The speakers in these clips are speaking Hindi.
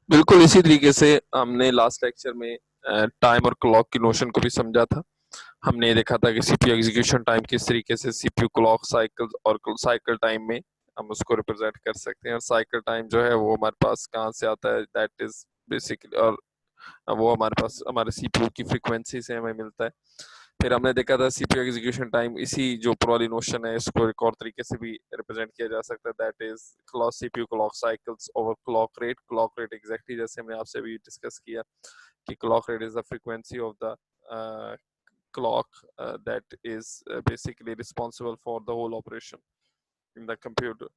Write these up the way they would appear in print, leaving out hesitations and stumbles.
बिल्कुल इसी तरीके से हमने लास्ट लेक्चर में टाइम और क्लॉक की नोशन को भी समझा था। हमने ये देखा था कि सीपीयू एग्जीक्यूशन टाइम किस तरीके से सीपीयू क्लॉक साइकिल और साइकिल टाइम में हम उसको रिप्रेजेंट कर सकते हैं, और साइकिल टाइम जो है वो हमारे पास कहाँ से आता है, दैट इज बेसिकली, और वो हमारे पास हमारे सीपीयू की फ्रीक्वेंसी से हमें मिलता है। फिर हमने देखा था सीपीयू एग्जीक्यूशन टाइम, इसी जो पुरानी नोशन है इसको एक और तरीके से भी रिप्रेजेंट किया जा सकता है, that is clock CPU clock cycles over clock rate exactly जैसे हमने आपसे भी डिस्कस किया कि clock rate is the frequency of the clock that is basically responsible for the whole operation in the computer।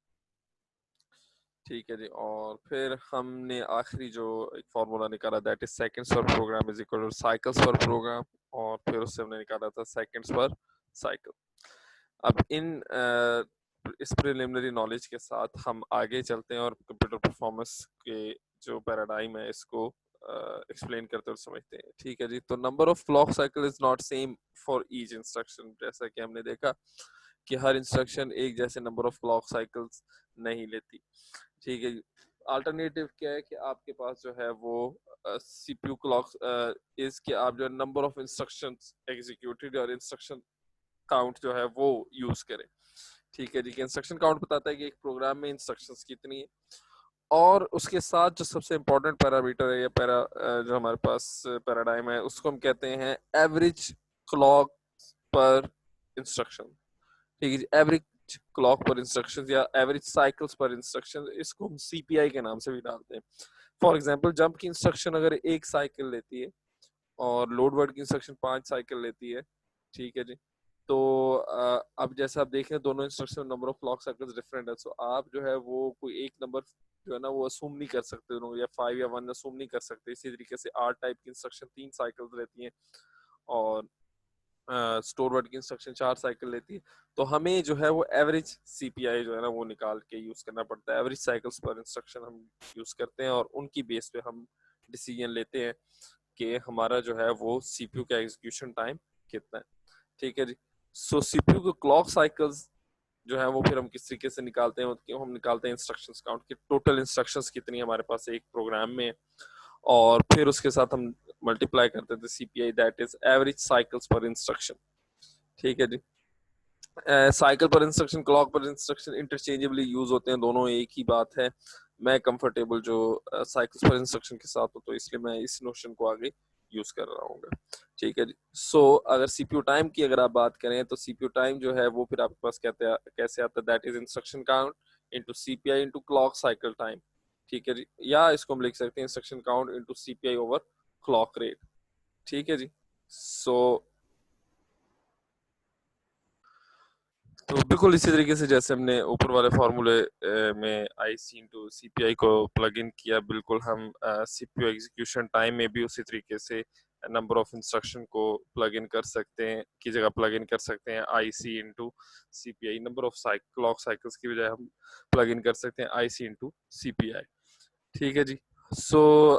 ठीक है जी, और फिर हमने आखिरी जो एक फार्मूला निकाला, that is seconds per program is equal to cycles per program, और फिर उससे हमने निकाला था सेकंड्स पर साइकिल। अब इस प्रिलिमिनरी नॉलेज के साथ हम आगे चलते हैं और कंप्यूटर परफॉर्मेंस के जो पैराडाइम है इसको एक्सप्लेन करते हुए समझते हैं। ठीक है जी, तो number of clock cycle is not same for each instruction. जैसा कि हमने देखा कि हर इंस्ट्रक्शन एक जैसे नंबर ऑफ क्लॉक साइकिल्स नहीं लेती। ठीक है, अल्टरनेटिव क्या है कि आपके पास जो है वो सीपीयू क्लॉक इज कि आप जो नंबर ऑफ इंस्ट्रक्शंस एग्जीक्यूटेड और इंस्ट्रक्शन काउंट जो है वो यूज करें। ठीक है जी, इंस्ट्रक्शन काउंट बताता है कि एक प्रोग्राम में इंस्ट्रक्शंस कितनी है, और उसके साथ जो सबसे इंपॉर्टेंट पैरामीटर है या जो हमारे पास पैराडाइम है उसको हम कहते हैं एवरेज क्लॉक पर इंस्ट्रक्शन। ठीक है जी, एवरेज क्लॉक पर इंस्ट्रक्शन या एवरेज साइकिल्स पर इंस्ट्रक्शन, इसको हम सीपीआई के नाम से भी डालते हैं। फॉर एग्जांपल जंप की इंस्ट्रक्शन अगर एक साइकिल लेती है और लोड वर्ड की इंस्ट्रक्शन 5 साइकिल लेती है। ठीक है जी, तो अब जैसे आप देख रहे हैं दोनों instruction number of clock cycles different है, सो आप जो है वो कोई एक नंबर जो है ना वो असूम नहीं कर सकते, या 5 या 1 असूम नहीं कर सकते। इसी तरीके से आर टाइप की इंस्ट्रक्शन 3 साइकिल्स रहती हैं, और स्टोर वर्ड की इंस्ट्रक्शन 4 साइकिल लेती है। तो हमें जो है वो एवरेज सीपीआई जो है ना वो निकाल के यूज करना पड़ता है। एवरेज साइकिल्स पर इंस्ट्रक्शन हम यूज करते हैं और उनकी बेस पे हम डिसीजन लेते हैं कि हमारा जो है वो सीपीयू का एग्जीक्यूशन टाइम कितना है। ठीक है जी, सो सीपीयू के क्लॉक साइकिल्स जो है वो फिर हम किस तरीके से निकालते हैं, क्यों हम निकालते हैं इंस्ट्रक्शंस काउंट की टोटल इंस्ट्रक्शंस कितनी हमारे पास एक प्रोग्राम में, और फिर उसके साथ हम मल्टीप्लाई करते थे CPI, that is average cycles पर इंस्ट्रक्शन। ठीक है जी, साइकिल पर इंस्ट्रक्शन क्लॉक पर इंस्ट्रक्शन इंटरचेंजेबली यूज होते हैं, दोनों एक ही बात है। मैं कंफर्टेबल जो साइकिल्स पर इंस्ट्रक्शन के साथ हूँ, तो इसलिए मैं इस नोशन को आगे यूज कर रहा हूँ। ठीक है जी, अगर सीपीयू टाइम की अगर आप बात करें तो सीपीयू टाइम जो है वो फिर आपके पास कैसे आता है, that is instruction count into CPI into clock cycle time. ठीक है जी, या इसको हम लिख सकते हैं instruction count into CPI over clock rate. ठीक है जी, सो तो बिल्कुल इसी तरीके से जैसे हमने ऊपर वाले फार्मूले में आई सी इंटू सी पी आई को प्लग इन किया, बिल्कुल हम सीपीयू एग्जीक्यूशन टाइम में भी उसी तरीके से नंबर ऑफ इंस्ट्रक्शन को प्लग इन कर सकते हैं, की जगह प्लग इन कर सकते हैं I C into C P I. Number of clock cycles की बजाय हम प्लग इन कर सकते हैं I C into C P आई। ठीक है जी,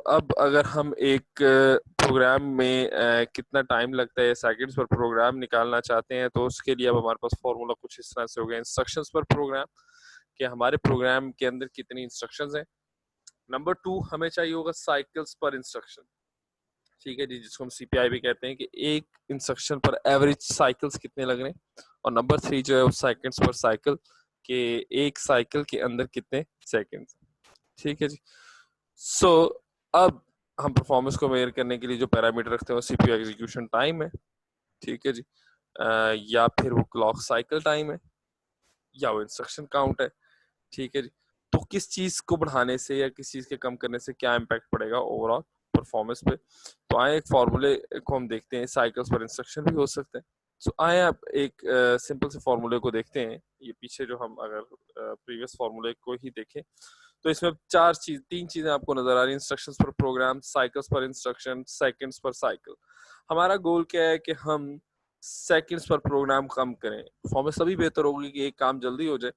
अब अगर हम एक प्रोग्राम में कितना टाइम लगता है सेकंड्स पर प्रोग्राम निकालना चाहते हैं, तो उसके लिए अब हमारे पास फॉर्मूला कुछ इस तरह से हो गया इंस्ट्रक्शंस पर प्रोग्राम, कि हमारे प्रोग्राम के अंदर कितनी इंस्ट्रक्शंस हैं। नंबर 2 हमें चाहिए होगा साइकिल्स पर इंस्ट्रक्शन। ठीक है जी, जिसको हम सीपीआई भी कहते हैं कि एक इंस्ट्रक्शन पर एवरेज साइकिल्स कितने लग रहे हैं। और नंबर 3 जो है वो सेकंड्स पर साइकिल, के एक साइकिल के अंदर कितने सेकंड्स। ठीक है जी, सो अब हम परफॉर्मेंस को मेजर करने के लिए जो पैरामीटर रखते हैं वो सीपीयू एग्जीक्यूशन टाइम है। ठीक है जी, या फिर वो क्लॉक साइकिल टाइम है, या वो इंस्ट्रक्शन काउंट है। ठीक है जी, तो किस चीज को बढ़ाने से या किस चीज के कम करने से क्या इम्पैक्ट पड़ेगा ओवरऑल परफॉर्मेंस पे। तो आए एक फॉर्मूले को हम देखते हैं, साइकिल्स पर इंस्ट्रक्शन भी हो सकते हैं। आए आप एक सिंपल से फॉर्मूले को देखते हैं। ये पीछे जो हम अगर प्रीवियस फॉर्मूले को ही देखें तो इसमें तीन चीजें आपको नजर आ रही हैं, इंस्ट्रक्शंस पर प्रोग्राम, साइकिल्स पर इंस्ट्रक्शन, सेकंड्स पर साइकिल। हमारा गोल क्या है कि हम सेकंड्स पर प्रोग्राम कम करें, परफॉर्मेंस तभी बेहतर होगी कि एक काम जल्दी हो जाए।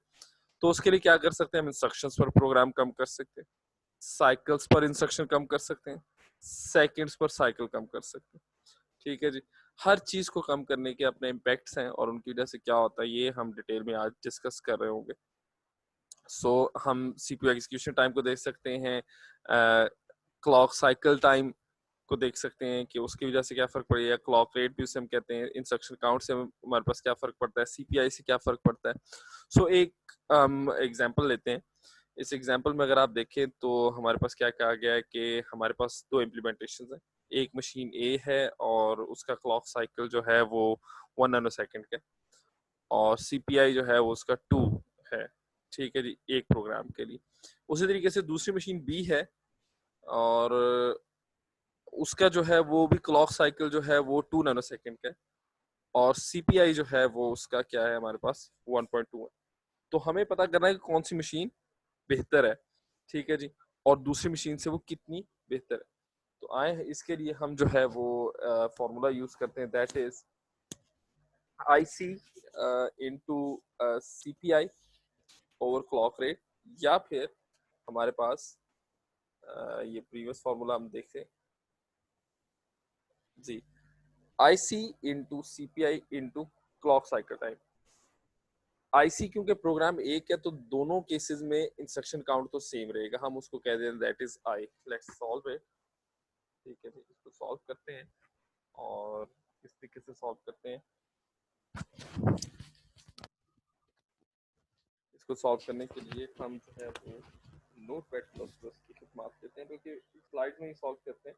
तो उसके लिए क्या कर सकते हैं, हम इंस्ट्रक्शंस पर प्रोग्राम कम कर सकते हैं, साइकिल्स पर इंस्ट्रक्शन कम कर सकते हैं, सेकंड्स पर साइकिल कम कर सकते हैं। ठीक है जी, हर चीज को कम करने के अपने इम्पैक्ट्स हैं और उनकी वजह से क्या होता है ये हम डिटेल में आज डिस्कस कर रहे होंगे। हम सीपीयू एग्जीक्यूशन टाइम को देख सकते हैं क्लॉक साइकिल टाइम को देख सकते हैं कि उसकी वजह से क्या फ़र्क पड़ेगा, क्लॉक रेट भी उसे हम कहते हैं, इंस्ट्रक्शन काउंट से हमारे पास क्या फ़र्क पड़ता है, सीपीआई से क्या फ़र्क पड़ता है। सो एक एग्जांपल लेते हैं। इस एग्जांपल में अगर आप देखें तो हमारे पास क्या कहा गया है कि हमारे पास दो इम्प्लीमेंटेशन है। एक मशीन ए है और उसका क्लॉक साइकिल जो है वो 1 नैनो सेकेंड का, और सीपीआई जो है वो उसका 2 है। ठीक है जी, एक प्रोग्राम के लिए। उसी तरीके से दूसरी मशीन बी है और उसका जो है वो भी क्लॉक साइकिल जो है वो 2 नैनो सेकेंड का है, और सीपीआई जो है वो उसका क्या है हमारे पास 1.2 है। तो हमें पता करना है कि कौन सी मशीन बेहतर है, ठीक है जी, और दूसरी मशीन से वो कितनी बेहतर है। तो आए इसके लिए हम जो है वो फॉर्मूला यूज करते हैं, that is I C into C P I over clock rate, या फिर हमारे पास ये प्रीवियस फॉर्मूला हम देखते हैं जी, I C into C P I into clock cycle time. IC क्योंकि प्रोग्राम एक है तो दोनों केसेस में इंस्ट्रक्शन काउंट तो सेम रहेगा, हम उसको कह दें that is I. Let's solve it. ठीक है, इसको सॉल्व करते हैं और किस तरीके से सॉल्व करते हैं, इसको सॉल्व करने के लिए हम जो है वो नोट पैड प्लस प्लस की खिदमत देते हैं, क्योंकि स्लाइड में ही सॉल्व करते हैं,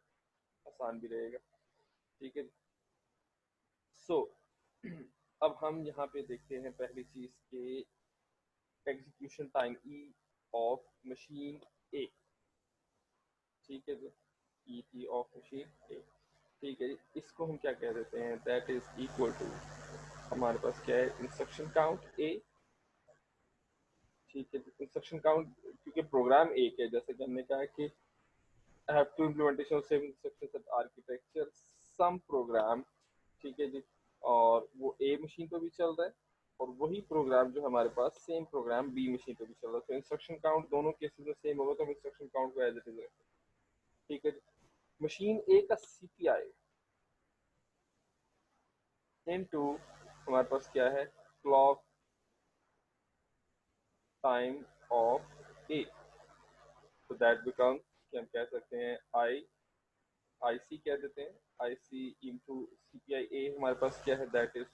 आसान भी रहेगा। ठीक है, सो अब हम यहाँ पे देखते हैं पहली चीज के execution time E of machine A. ठीक है जी, E T of machine A. ठीक है, इसको हम क्या कह देते हैं, दैट इज इक्वल टू, हमारे पास क्या है, इंस्ट्रक्शन काउंट ए। ठीक है, इंस्ट्रक्शन काउंट क्योंकि प्रोग्राम एक है, जैसे कि हमने कहा कि I have two implementation of same instructions at architecture some program। ठीक है जी, और वो ए मशीन पे भी चल रहा है और वही प्रोग्राम जो हमारे पास सेम प्रोग्राम बी मशीन पे भी चल रहा है, तो इंस्ट्रक्शन काउंट दोनों केसेस में सेम होगा, तो हम इंस्ट्रक्शन काउंट को एज इट इज रखें। ठीक है जी, मशीन ए का सीपीआई इनटू हमारे पास क्या है, क्लॉक टाइम ऑफ ए, तो दैट बिकम कि हम कह सकते हैं आई सी कह देते हैं, I C into C P आई ए हमारे पास क्या है, दैट इज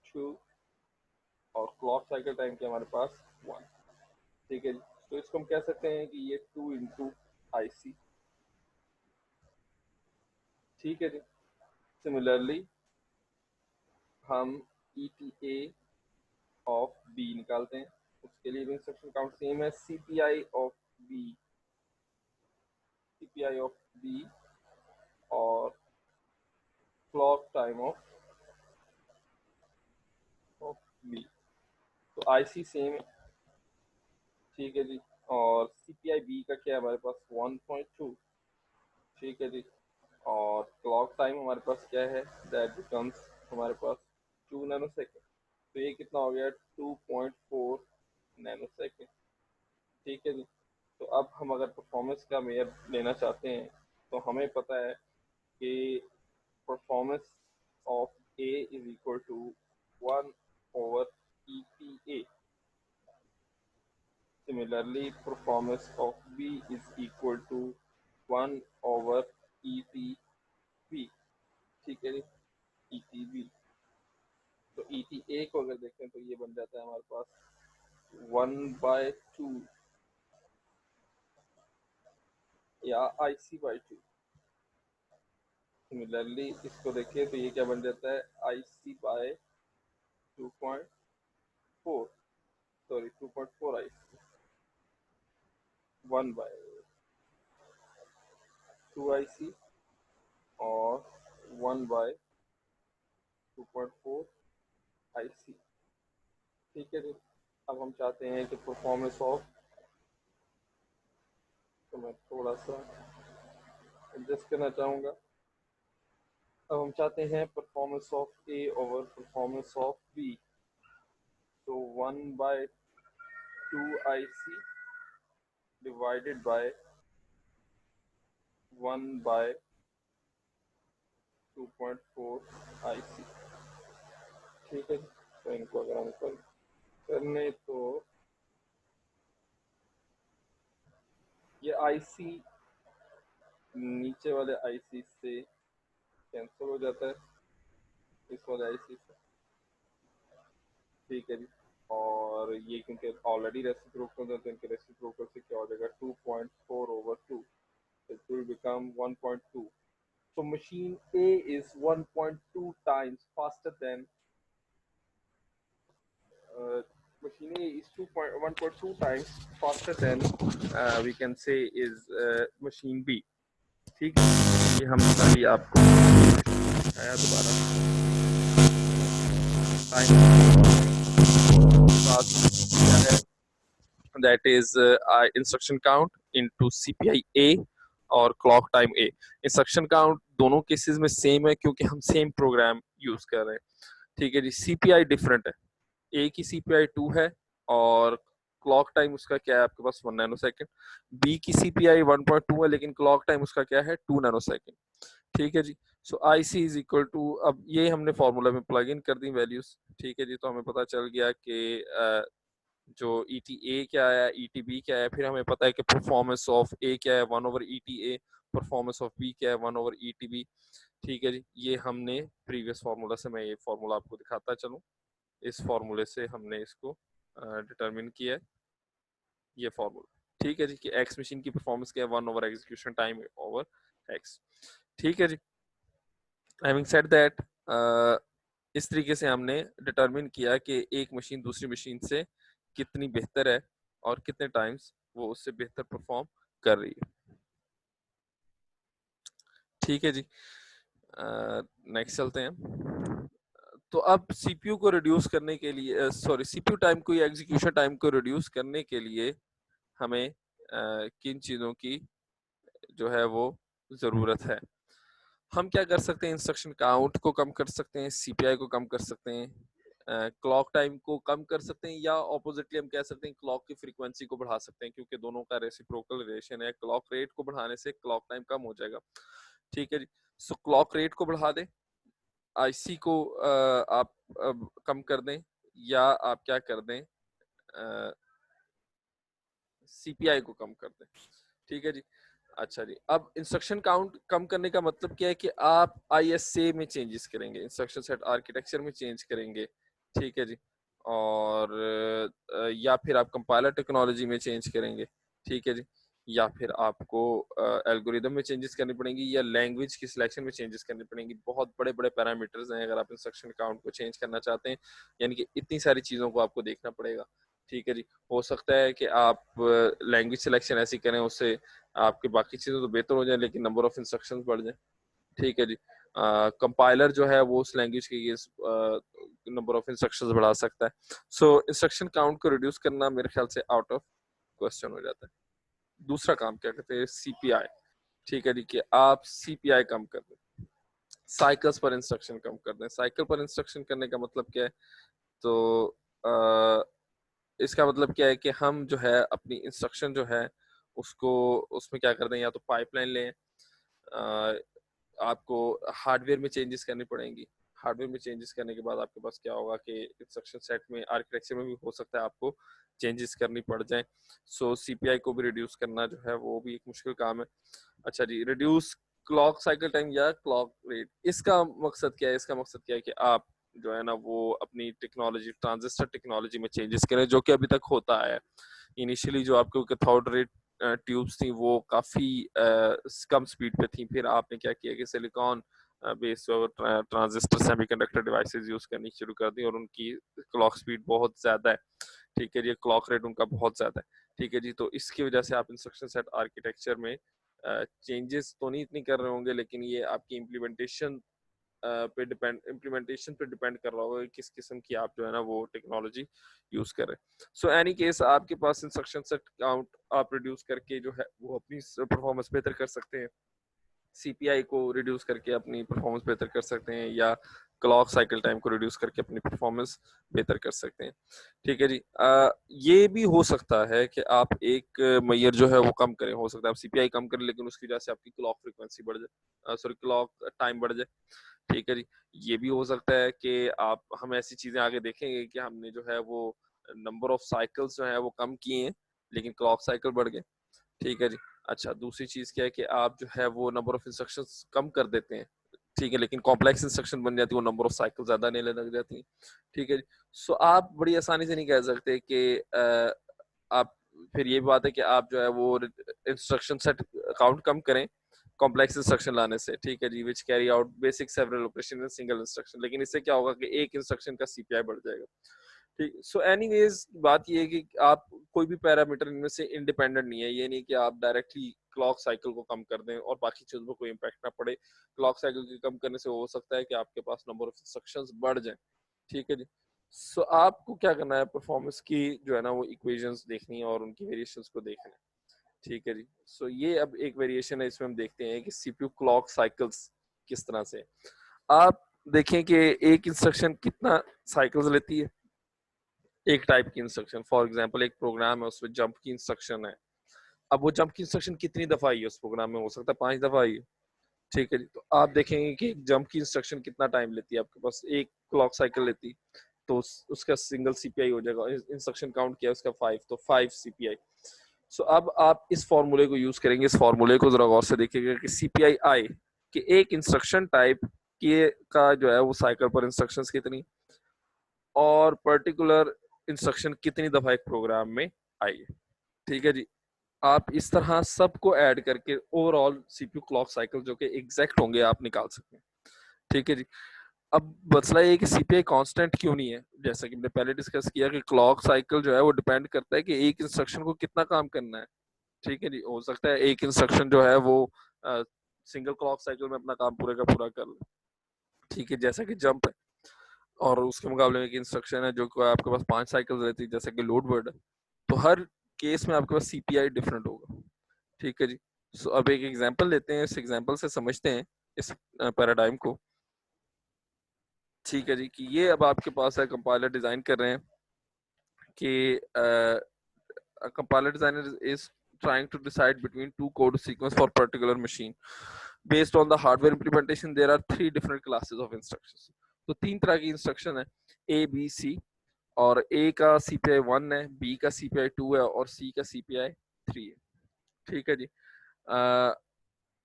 2, और क्लॉक साइकिल टाइम के हमारे पास 1। ठीक है जी, तो इसको हम कह सकते हैं कि ये 2 इंटू आई सी। ठीक है जी, सिमिलरली हम E T A of B निकालते हैं, उसके लिए भी इंस्ट्रक्शन काउंट सेम है, C P I of B, C P I of B और क्लॉक टाइम ऑफ बी, तो आई सी सेम है। ठीक है जी, और सी पी आई बी का क्या है हमारे पास 1.2। ठीक है जी, और क्लॉक टाइम हमारे पास क्या है, दैट बिकम्स हमारे पास 2 नैनो सेकेंड, तो ये कितना हो गया, 2.4 नैनो सेकेंड। ठीक है जी, तो अब हम अगर परफॉर्मेंस का मेयर लेना चाहते हैं तो हमें पता है कि performance of A is equal to 1 over E T A. Similarly, performance of B is equal to 1 over ETB। ठीक है, ETB, तो ETA को अगर देखें तो ये बन जाता है हमारे पास 1/2 या IC/2। सिमिलरली इसको देखें तो ये क्या बन जाता है, IC/2.4, सॉरी 2.4 IC, 1/2 IC और 1/2.4 IC। ठीक है जी, अब हम चाहते हैं कि परफॉर्मेंस ऑफ, तो मैं थोड़ा सा एडजस्ट करना चाहूँगा। अब हम चाहते हैं performance of A over performance of B, तो 1/2 IC डिवाइडेड बाय 1/2.4 IC। ठीक है, तो इनको अगर हम करने तो ये IC नीचे वाले आईसी से कैंसिल हो जाता है इस वाले आईसी से, ठीक है जी। और ये क्योंकि ऑलरेडी रेसिप्रोकल है तो इनके रेसिप्रोकल से क्या हो जाएगा 2.4/2, it will become 1.2. So machine A is 1.2 times faster than machine A is 1.2 times faster than we can say is machine B, ठीक है। ये हम अभी आपको आया दोबारा क्या है, that is instruction count into CPI A और clock time A। instruction count दोनों केसेस में सेम है क्योंकि हम सेम प्रोग्राम यूज कर रहे हैं, ठीक है जी। CPI डिफरेंट है, A की CPI 2 है और क्लॉक टाइम उसका क्या है आपके पास 1 नैनो सेकेंड। B की CPI 1.2 है लेकिन क्लॉक टाइम उसका क्या है 2 नैनो सेकेंड, ठीक है जी। सो IC इज इक्वल टू, अब ये हमने फॉर्मूला में प्लग इन कर दी वैल्यूज, ठीक है जी। तो हमें पता चल गया कि जो ETA क्या है, ETB क्या है, फिर हमें पता है कि परफॉर्मेंस ऑफ A क्या है 1/ETA, परफॉर्मेंस ऑफ B क्या है 1/ETB, ठीक है जी। ये हमने प्रीवियस फार्मूला से, मैं ये फार्मूला आपको दिखाता चलूं, इस फार्मूले से हमने इसको डिटरमिन किया है, ये फार्मूला, ठीक है जी, कि एक्स मशीन की परफॉर्मेंस क्या है 1/एग्जीक्यूशन टाइम ओवर एक्स, ठीक है जी। हैविंग सेड दैट, इस तरीके से हमने डिटरमिन किया कि एक मशीन दूसरी मशीन से कितनी बेहतर है और कितने टाइम्स वो उससे बेहतर परफॉर्म कर रही है, ठीक है जी। नेक्स्ट चलते हैं। तो अब सीपीयू को रिड्यूस करने के लिए, सॉरी, सीपीयू टाइम को या एग्जीक्यूशन टाइम को रिड्यूस करने के लिए हमें किन चीज़ों की जो है वो ज़रूरत है। हम क्या कर सकते हैं, इंस्ट्रक्शन काउंट को कम कर सकते हैं, सीपीआई को कम कर सकते हैं, क्लॉक टाइम को कम कर सकते हैं, या ऑपोजिटली हम कह सकते हैं क्लॉक की फ्रीक्वेंसी को बढ़ा सकते हैं क्योंकि दोनों का रेसिप्रोकल रिलेशन है। क्लॉक रेट को बढ़ाने से क्लॉक टाइम कम हो जाएगा, ठीक है जी। सो क्लॉक रेट को बढ़ा दें, आईसी को आप कम कर दें, या आप क्या कर दें, सीपीआई को कम कर दें, ठीक है जी। अच्छा जी, अब इंस्ट्रक्शन काउंट कम करने का मतलब क्या है कि आप आईएसए में चेंजेस करेंगे, इंस्ट्रक्शन सेट आर्किटेक्चर में चेंज करेंगे, ठीक है जी। और या फिर आप कंपाइलर टेक्नोलॉजी में चेंज करेंगे, ठीक है जी। या फिर आपको एल्गोरिदम में चेंजेस करनी पड़ेंगी, या लैंग्वेज की सिलेक्शन में चेंजेस करनी पड़ेंगी। बहुत बड़े बड़े पैरामीटर्स हैं अगर आप इंस्ट्रक्शन काउंट को चेंज करना चाहते हैं, यानी कि इतनी सारी चीज़ों को आपको देखना पड़ेगा, ठीक है जी। हो सकता है कि आप लैंग्वेज सिलेक्शन ऐसी करें उससे आपकी बाकी चीज़ें तो बेहतर हो जाए लेकिन नंबर ऑफ इंस्ट्रक्शंस बढ़ जाए, ठीक है जी। कंपाइलर जो है वो उस लैंग्वेज के नंबर ऑफ इंस्ट्रक्शंस बढ़ा सकता है। सो इंस्ट्रक्शन काउंट को रिड्यूस करना मेरे ख्याल से आउट ऑफ क्वेश्चन हो जाता है। दूसरा काम क्या कहते हैं, सीपीआई, ठीक है जी, कि आप सीपीआई कम कर दें, साइकिल्स पर इंस्ट्रक्शन कम कर दें। साइकिल पर इंस्ट्रक्शन करने का मतलब क्या है, तो आ, इसका मतलब क्या है कि हम जो है अपनी इंस्ट्रक्शन जो है उसको उसमें क्या कर दें, या तो पाइपलाइन लें, आपको हार्डवेयर में चेंजेस करनी पड़ेंगी। हार्डवेयर में चेंजेस करने के बाद आपके पास क्या होगा कि इंस्ट्रक्शन सेट में, आर्किटेक्चर में भी हो सकता है आपको चेंजेस करनी पड़ जाए। सो सीपीआई को भी रिड्यूस करना जो है वो भी एक मुश्किल काम है। अच्छा जी, रिड्यूस क्लॉक साइकिल टाइम या क्लॉक रेट, इसका मकसद क्या है, इसका मकसद क्या है कि आप जो है ना वो अपनी टेक्नोलॉजी, ट्रांजिस्टर टेक्नोलॉजी में चेंजेस करें, जो कि अभी तक होता है। इनिशियली जो आपको कैथोड रे ट्यूब्स थी वो काफ़ी कम स्पीड पे थी, फिर आपने क्या किया कि silicon based transistor semiconductor devices use करनी शुरू कर दी और उनकी क्लॉक स्पीड बहुत ज़्यादा है, ठीक है जी, क्लॉक रेट उनका बहुत ज़्यादा है, ठीक है जी। तो इसकी वजह से आप इंस्ट्रक्शन सेट आर्किटेक्चर में चेंजेस तो नहीं इतनी कर रहे होंगे, लेकिन ये आपकी इम्प्लीमेंटेशन पे डिपेंड कर रहा होगा कि किस किस्म की आप जो है ना वो टेक्नोलॉजी यूज करें। सो एनी केस आपके पास इंस्ट्रक्शन सेट काउंट आप रिड्यूस करके जो है वो अपनी परफॉर्मेंस बेहतर कर सकते हैं, सीपीआई को रिड्यूस करके अपनी परफॉर्मेंस बेहतर कर सकते हैं, या क्लॉक साइकिल टाइम को रिड्यूस करके अपनी परफॉर्मेंस बेहतर कर सकते हैं, ठीक है जी। ये भी हो सकता है कि आप एक मैयर जो है वो कम करें, हो सकता है आप सीपीआई कम करें लेकिन उसकी वजह से आपकी क्लॉक फ्रीक्वेंसी बढ़ जाए, सॉरी क्लॉक टाइम बढ़ जाए, ठीक है जी। ये भी हो सकता है कि आप, हम ऐसी चीजें आगे देखेंगे कि हमने जो है वो नंबर ऑफ साइकिल्स जो है वो कम किए हैं लेकिन क्लॉक साइकिल बढ़ गए, ठीक है जी। अच्छा, दूसरी चीज क्या है कि आप जो है वो नंबर ऑफ इंस्ट्रक्शंस कम कर देते हैं, ठीक है, लेकिन कॉम्प्लेक्स इंस्ट्रक्शन बन जाती है, वो नंबर ऑफ साइकिल ज्यादा लेने लग जाती है, ठीक है जी। सो आप बड़ी आसानी से नहीं कह सकते कि आप, फिर ये बात है कि आप जो है वो इंस्ट्रक्शन सेट काउंट कम करें कॉम्प्लेक्स इंस्ट्रक्शन लाने से, ठीक है जी, which carry out basic several operation in single instruction, लेकिन इससे क्या होगा कि एक इंस्ट्रक्शन का सीपीआई बढ़ जाएगा, ठीक। सो एनीवेज बात ये है कि आप कोई भी पैरामीटर इनमें से इंडिपेंडेंट नहीं है, ये नहीं कि आप डायरेक्टली क्लॉक साइकिल को कम कर दें और बाकी चीजों पर कोई इम्पैक्ट ना पड़े। क्लॉक साइकिल के कम करने से हो सकता है कि आपके पास नंबर ऑफ इंस्ट्रक्शंस बढ़ जाए, ठीक है जी। सो आपको क्या करना है, परफॉर्मेंस की जो है ना वो इक्वेशंस देखनी है और उनकी वेरिएशंस को देखना है, ठीक है जी। सो ये अब एक वेरिएशन है, इसमें हम देखते हैं कि सीपीयू क्लॉक साइकिल्स किस तरह से। आप देखें कि एक इंस्ट्रक्शन कितना साइकिल्स लेती है, एक टाइप की इंस्ट्रक्शन, फॉर एग्जांपल एक प्रोग्राम है उसमें जंप की इंस्ट्रक्शन है, अब वो जंप की इंस्ट्रक्शन कितनी दफा आई है उस प्रोग्राम में, हो सकता है 5 दफा आई है, ठीक है जी। तो आप देखेंगे कि एक जंप की इंस्ट्रक्शन कितना टाइम लेती है, आपके पास एक क्लॉक साइकिल लेती, तो उसका सिंगल सीपीआई हो जाएगा, इंस्ट्रक्शन काउंट किया उसका 5, तो 5 सीपीआई। सो अब आप इस फॉर्मूले को यूज करेंगे, इस फॉर्मूले को जरा गौर से देखिएगा कि सीपीआई आई कि एक इंस्ट्रक्शन टाइप के का जो है वो साइकिल पर इंस्ट्रक्शंस कितनी और पर्टिकुलर इंस्ट्रक्शन कितनी दफा एक प्रोग्राम में आई है, ठीक है जी। आप इस तरह सबको ऐड करके ओवरऑल सीपीयू क्लॉक साइकिल जो कि एग्जैक्ट होंगे आप निकाल सकते हैं, ठीक है जी। अब मसला ये है कि सीपीआई कांस्टेंट क्यों नहीं है, जैसा कि हमने पहले डिस्कस किया कि क्लॉक साइकिल जो है वो डिपेंड करता है कि एक इंस्ट्रक्शन को कितना काम करना है, ठीक है जी। हो सकता है एक इंस्ट्रक्शन जो है वो सिंगल क्लॉक साइकिल में अपना काम पूरे का पूरा कर ले, ठीक है, जैसा कि जंप है, और उसके मुकाबले में एक इंस्ट्रक्शन है जो कि आपके पास 5 साइकिल रहती है जैसे कि लोड वर्ड है, तो हर केस में आपके पास सीपीआई डिफरेंट होगा, ठीक है जी। सो अब एक एग्जांपल लेते हैं, इस एग्जांपल से समझते हैं इस पैराडाइम को, ठीक है जी। कि ये अब आपके पास है, कंपाइलर डिजाइन कर रहे हैं कि compiler designer is trying to decide between two code sequence for particular machine based on the hardware implementation there are three different classes of instructions, तो तीन तरह की इंस्ट्रक्शन है, ए बी सी, और ए का सीपीआई 1 है, बी का सीपीआई 2 है और सी का सीपीआई 3 है, ठीक है जी।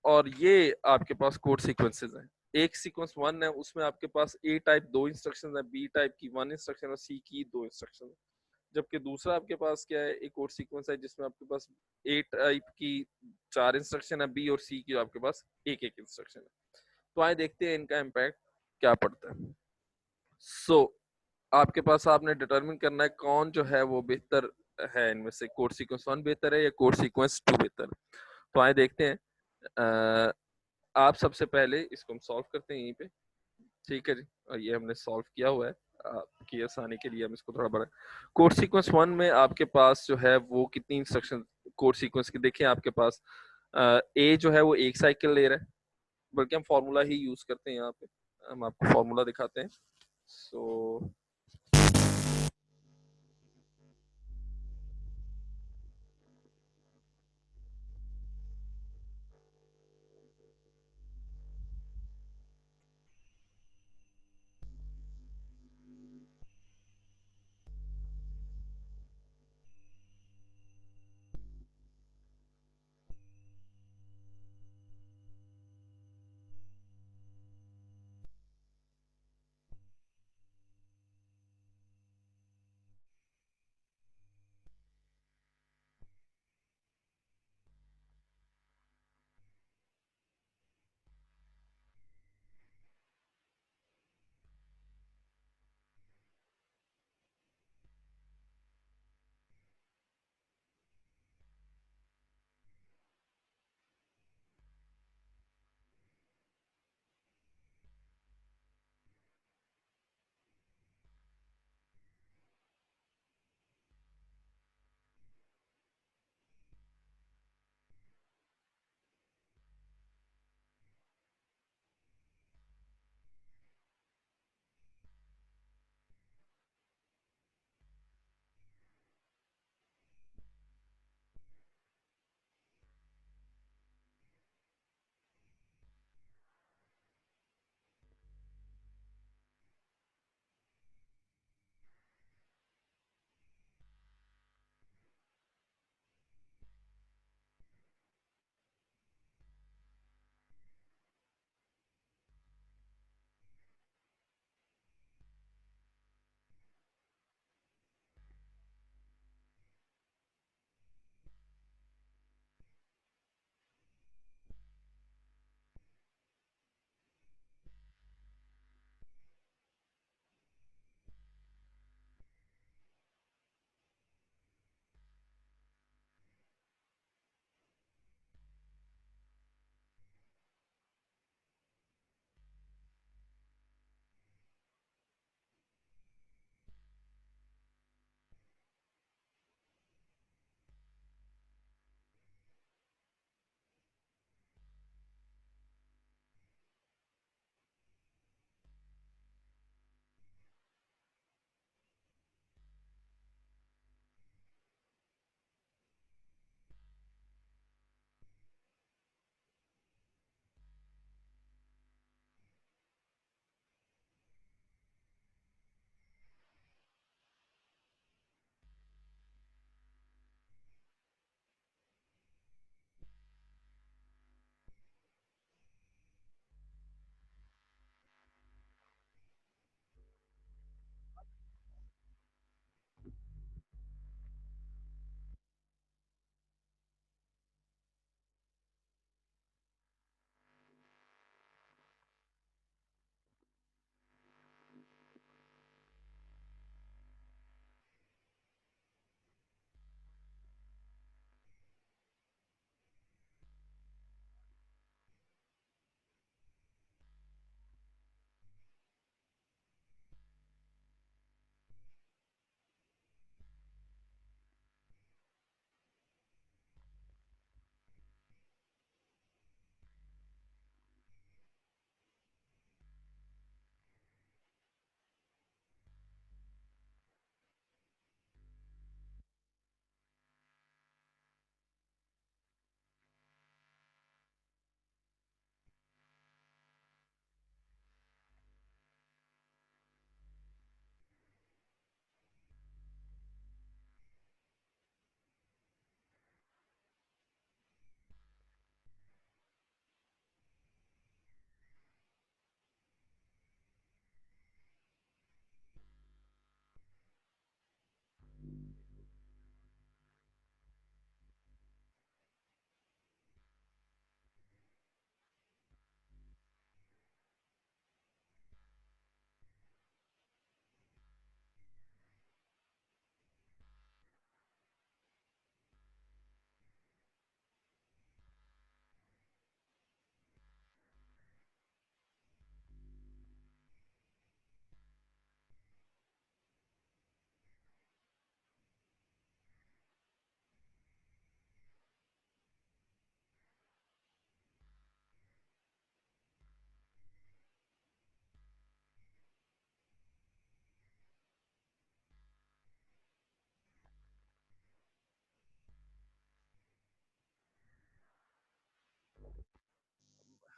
और ये आपके पास कोड सीक्वेंसेस हैं, एक सीक्वेंस 1 है उसमें आपके पास ए टाइप 2 इंस्ट्रक्शन है, बी टाइप की 1 इंस्ट्रक्शन और सी की 2 इंस्ट्रक्शन है, जबकि दूसरा आपके पास क्या है, एक और सीक्वेंस है जिसमें आपके पास ए टाइप की 4 इंस्ट्रक्शन है, बी और सी की आपके पास एक एक इंस्ट्रक्शन है। तो आए देखते हैं इनका इम्पैक्ट क्या पड़ता है। सो आपके पास आपने डिटरमिन करना है कौन जो है वो बेहतर है, इनमें से कोड सीक्वेंस 1 बेहतर है या कोड सीक्वेंस 2 बेहतर है। तो आए देखते हैं, आप सबसे पहले इसको हम सॉल्व करते हैं यहीं पे, ठीक है जी। और ये हमने सॉल्व किया हुआ है, आपकी आसानी के लिए हम इसको थोड़ा बड़ा, कोड सीक्वेंस 1 में आपके पास जो है वो कितनी इंस्ट्रक्शन कोड सीक्वेंस की देखिए, आपके पास ए जो है वो एक साइकिल ले रहा है, बल्कि हम फॉर्मूला ही यूज करते हैं यहाँ पे, हम आपको फॉर्मूला दिखाते हैं। सो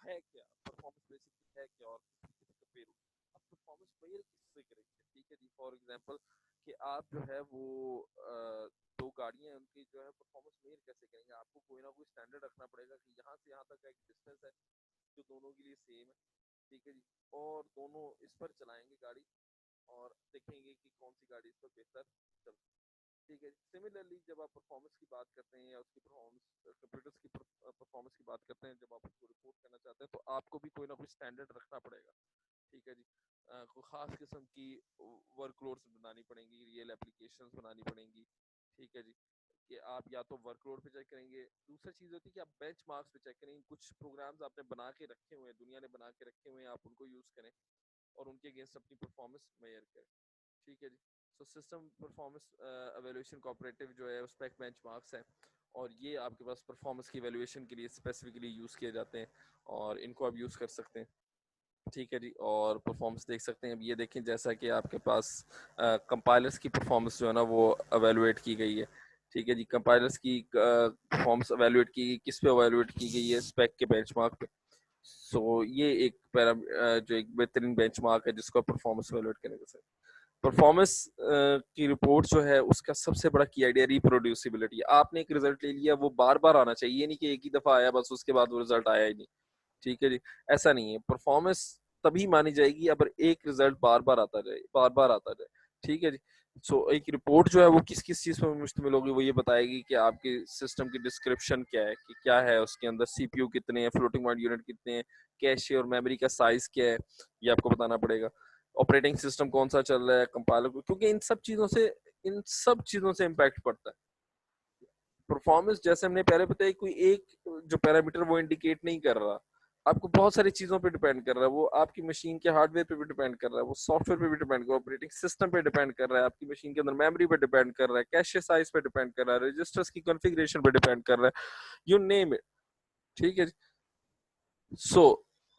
है क्या, परफॉर्मेंस बेसिकली है क्या और किस कंपेयर अब परफॉर्मेंस मेजर किससे करेंगे। ठीक है जी, फॉर एग्जांपल कि आप जो है वो दो गाड़ियां हैं उनकी जो है परफॉर्मेंस मेजर कैसे करेंगे। आपको कोई ना कोई स्टैंडर्ड रखना पड़ेगा कि यहाँ से यहाँ तक का एक डिस्टेंस है जो दोनों के लिए सेम है। ठीक है जी, और दोनों इस पर चलाएंगे गाड़ी और देखेंगे कि कौन सी गाड़ी इस पर बेहतर चलती है। ठीक है, सिमिलरली जब आप परफॉर्मेंस की बात करते हैं या उसकी परफॉर्मेंस कंप्यूटर्स की परफॉर्मेंस की बात करते हैं, जब आप उसको रिपोर्ट करना चाहते हैं तो आपको भी कोई ना कोई स्टैंडर्ड रखना पड़ेगा। ठीक है जी, कोई खास किस्म की वर्कलोड्स बनानी पड़ेंगी, रियल एप्लीकेशंस बनानी पड़ेंगी। ठीक है जी, कि आप या तो वर्कलोड पे चेक करेंगे, दूसरी चीज़ होती है कि आप बेंच मार्क्स पे चेक करेंगे। कुछ प्रोग्राम्स आपने बना के रखे हुए हैं, दुनिया ने बना के रखे हुए हैं, आप उनको यूज़ करें और उनके अगेंस्ट अपनी परफॉर्मेंस मेजर करें। ठीक है जी, so system performance evaluation cooperative जो है उस पर एक बेंच मार्क्स है और ये आपके पास परफॉर्मेंस की एवेल्यूएशन के लिए स्पेसिफिकली यूज़ किए जाते हैं और इनको आप यूज़ कर सकते हैं। ठीक है जी, और परफॉर्मेंस देख सकते हैं। अब ये देखें जैसा कि आपके पास कंपाइलर्स की परफॉर्मेंस जो है ना वो एवेलुएट की गई है। ठीक है जी, कंपाइलर्स की परफॉर्मेंस एवेलुएट की गई, किस पे एवेलुएट की गई है, स्पेक के बेंचमार्क पे। सो ये एक जो एक बेहतरीन बेंचमार्क है जिसको परफॉर्मेंस एवेलुएट करने के साथ परफॉर्मेंस की रिपोर्ट जो है उसका सबसे बड़ा की आइडिया रिप्रोड्यूसिबिलिटी। आपने एक रिजल्ट ले लिया, वो बार बार आना चाहिए, ये नहीं कि एक ही दफा आया बस उसके बाद वो रिजल्ट आया ही नहीं। ठीक है जी, ऐसा नहीं है। परफॉर्मेंस तभी मानी जाएगी अगर एक रिजल्ट बार बार आता जाए, बार बार आता जाए। ठीक है जी, सो एक रिपोर्ट जो है वो किस किस चीज पर मुश्तमिल होगी, वो ये बताएगी कि आपके सिस्टम की डिस्क्रिप्शन क्या है, कि क्या है उसके अंदर, सीपीयू कितने हैं, फ्लोटिंग पॉइंट यूनिट कितने हैं, कैशे और मेमोरी का साइज क्या है, ये आपको बताना पड़ेगा। ऑपरेटिंग सिस्टम कौन सा चल रहा है, कंपाइलर को, क्योंकि इन सब चीजों से इम्पैक्ट पड़ता है। परफॉर्मेंस जैसे हमने पहले बताया, कोई एक जो पैरामीटर वो इंडिकेट नहीं कर रहा, आपको बहुत सारी चीजों पे डिपेंड कर रहा है। वो आपकी मशीन के हार्डवेयर पे भी डिपेंड कर रहा है, वो सॉफ्टवेयर पे भी डिपेंड कर रहा है, ऑपरेटिंग सिस्टम पे डिपेंड कर रहा है, आपकी मशीन के अंदर मेमोरी पे डिपेंड कर रहा है, कैशे साइज पे डिपेंड कर रहा है, रजिस्टर्स की कॉन्फ़िगरेशन पे डिपेंड कर रहा है, यू नेम इट। ठीक है, सो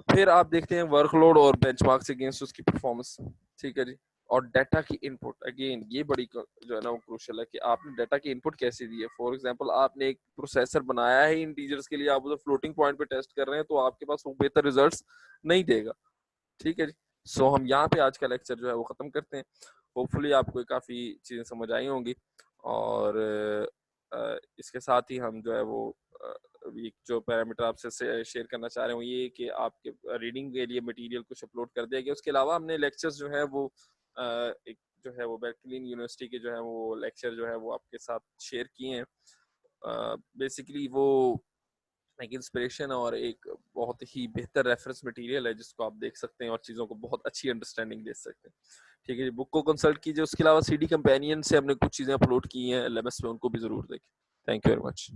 फिर आप देखते हैं वर्कलोड और बेंचमार्क्स अगेंस्ट उसकी परफॉर्मेंस। ठीक है जी, और डाटा की इनपुट, अगेन ये बड़ी जो है ना वो क्रूशियल है कि आपने डाटा की इनपुट कैसे दी है। फॉर एग्जांपल आपने एक प्रोसेसर बनाया है इंटीजर्स के लिए, आप उसे फ्लोटिंग पॉइंट पे टेस्ट कर रहे हैं तो आपके पास वो बेहतर रिजल्ट्स नहीं देगा। ठीक है जी, सो हम यहाँ पे आज का लेक्चर जो है वो खत्म करते हैं। होपफुली आपको काफ़ी चीज़ें समझ आई होंगी और इसके साथ ही हम जो है वो एक जो पैरामीटर आपसे शेयर करना चाह रहे हैं वो ये कि आपके रीडिंग के लिए मटेरियल कुछ अपलोड कर दिया गया। उसके अलावा हमने लेक्चर्स जो है वो एक जो है वो बेर्कली यूनिवर्सिटी के जो है वो लेक्चर जो है वो आपके साथ शेयर किए हैं। बेसिकली वो एक इंस्पिरेशन और एक बहुत ही बेहतर रेफरेंस मटेरियल है जिसको आप देख सकते हैं और चीज़ों को बहुत अच्छी अंडरस्टैंडिंग दे सकते हैं। ठीक है जी, बुक को कंसल्ट कीजिए। उसके अलावा सीडी कंपेनियन से हमने कुछ चीज़ें अपलोड की हैं एलएमएस में, उनको भी ज़रूर देखें। Thank you very much.